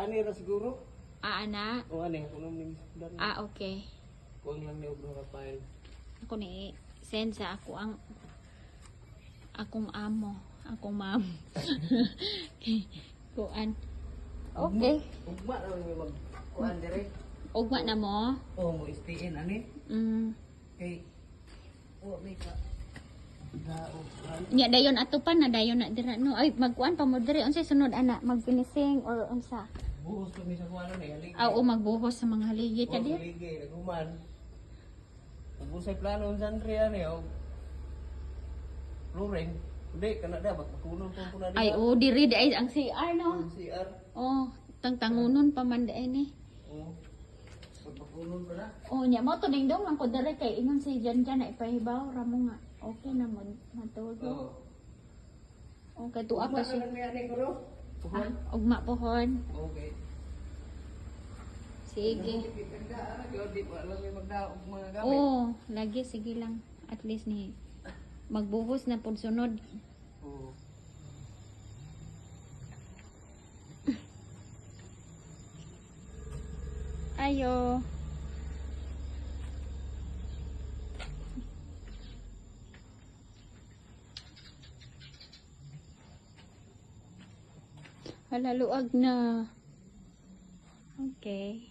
ani ra siguro. Ana. O ani, kung namin dan. Okay. Kung lang ni ubro ka file. Ako ni send sa ako ang akong amo, akong ma'am. Kuan. Okay. Ugma na mi mag kuan dire. Ugma na mo. Oh, mo istiin ani. Kay may ka. Nya dayon atupan na dayon na dira no. Ay magkuan pa mo diri unsay sunod ana magfinishing or unsa? Buhos kami sa kuan ni haligi. O magbuhos sa mga haligi ta dir. Haligi naguman. Ubusay plano unsan diri ani o. Flooring. Hindi kana da magkunon pa na Ay diri ay ang CR no. CR. Oh, tangunon pa man dai ni. Oh. Magkunon pa na. Oh, nya mo to dingdong ang ko diri kay ingon si Jan na ipahibaw ra mo nga. Okay na mo matulog. Okay, tuwa pa siya. Ugma pohon. Okay. Sige. Oh, lagi sige lang. At least ni magbuhos na pud sunod. Ayo. Hala, luag na. Okay.